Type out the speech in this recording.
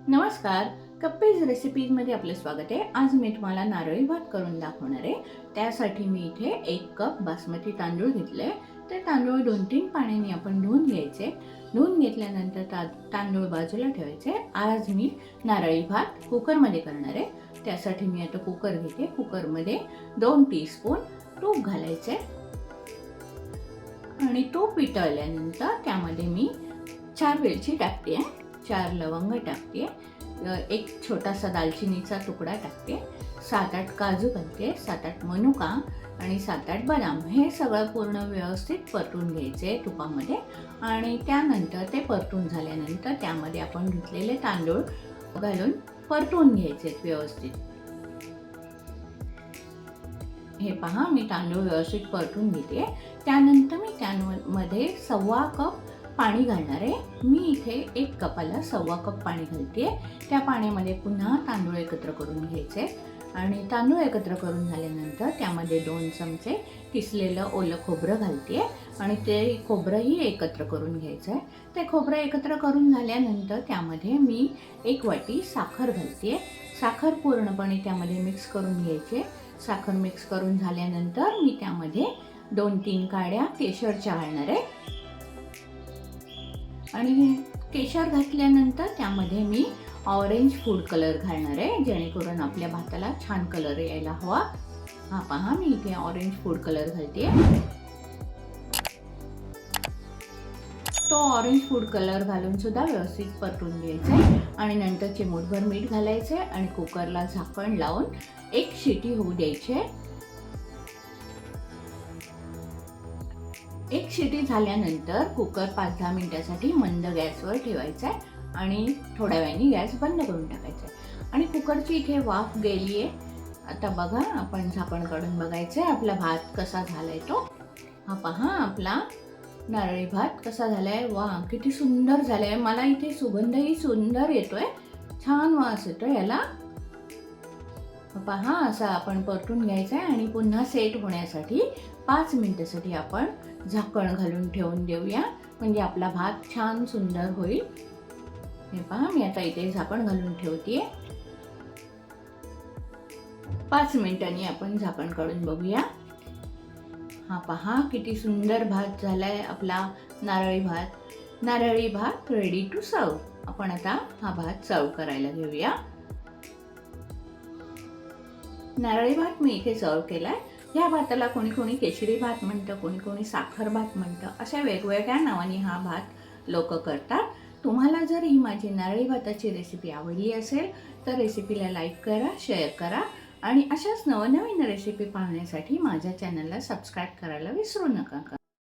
नमस्कार, कप्पेज रेसिपीजमध्ये आपले स्वागत आहे। आज मी तुम्हाला नारळी भात करून दाखवणार आहे। त्यासाठी मी इथे 1 कप बासमती तांदूळ घेतले। ते तांदूळ 2-3 पाण्याने आपण धुवून घ्यायचे। धुवून घेतल्यानंतर तांदूळ बाजूला ठेवायचे। आज मी नारळी भात कुकरमध्ये करणार आहे। त्यासाठी मी आता कुकर घेते। कुकरमध्ये 2 टीस्पून तूप घालायचे आणि तूप वितळल्यानंतर त्यामध्ये मी 4 वेलची टाकते, 4 लवंग टाकते, 1 छोटासा दालचिनीचा तुकडा टाकते, 7-8 काजू घालते, 7-8 मनुका आणि 7-8 बदाम। हे सगळं पूर्ण व्यवस्थित परतून घ्यायचे तुपामध्ये आणि त्यानंतर ते परतून झाल्यानंतर त्यामध्ये आपण घेतलेले तांदूळ घालून परतून घ्यायचे व्यवस्थित। हे पहा, मी तांदूळ व्यवस्थित परतून घेते। त्यानंतर मी त्यामध्ये 1.25 कप पाणी घालणार आहे। मी इथे 1 कपाला 1.25 कप पाणी घालते। त्या पाण्यामध्ये पुन्हा तांदूळ एकत्र करून घ्यायचे आणि तांदूळ एकत्र करून झाल्यानंतर त्यामध्ये 2 चमचे किसलेलं ओलं खोबरं घालते आणि ते खोबरंही एकत्र करून घ्यायचं आहे। ते खोबरं एकत्र करून झाल्यानंतर त्यामध्ये मी 1 वाटी साखर घालते। साखर पूर्णपणे त्यामध्ये मिक्स करून घ्यायचे। साखर मिक्स करून झाल्यानंतर मी त्यामध्ये 2-3 काड्या केशरच्या घालणार आहे आणि केशर घातल्यानंतर त्यामध्ये मी ऑरेंज फूड कलर घालणार आहे, जेणेकरून आपल्या भाताला छान कलर यायला हवा। हा पहा, मी इथे ऑरेंज फूड कलर घालते। तो ऑरेंज फूड कलर घालून सुद्धा व्यवस्थित परतून घ्यायचा आणि नंतर चिमूटभर मीठ घालायचे आणि कुकरला झाकण लावून 1 शिटी होऊ द्यायची। 1 शिटी झाल्यानंतर कुकर 5-10 मिनिटांसाठी मंद गॅसवर ठेवायचा आहे आणि थोड्या वेळाने गॅस बंद करून टाकायचा आहे आणि कुकरची इथे वाफ गेली आहे। आता बघा, आपण झाकण काढून बघायचं आहे आपला भात कसा झालाय तो। हा पहा, आपला नारळी भात कसा झालाय। वा, किती सुंदर झालाय। मला इथे सुगंधही सुंदर येतोय, छान वास येतोय याला। पहा, असा आपण परतून घ्यायचा आहे आणि पुन्हा सेट होण्यासाठी 5 मिनिटांसाठी आपण झाकण घालून ठेवून देऊया, म्हणजे आपला भात छान सुंदर होईल। हे पहा, मी आता इथे झाकण घालून ठेवते। 5 मिनिटांनी आपण झाकण काढून बघूया। हा पहा, किती सुंदर भात झालाय आपला नारळी भात। नारळी भात रेडी टू सर्व। आपण आता हा भात सर्व करायला घेऊया। नारळी भात मी इथे सर्व केलाय। या भाताला कोणी कोणी केशरी भात म्हणतं, कोणी कोणी साखर भात म्हणतं। अशा वेगवेगळ्या नावाने हा भात लोक करतात। तुम्हाला जर ही माझी नारळी भाताची रेसिपी आवडली असेल तर रेसिपीला लाईक करा, शेअर करा आणि अशाच नवनवीन रेसिपी पाहण्यासाठी माझ्या चॅनलला सबस्क्राईब करायला विसरू नका।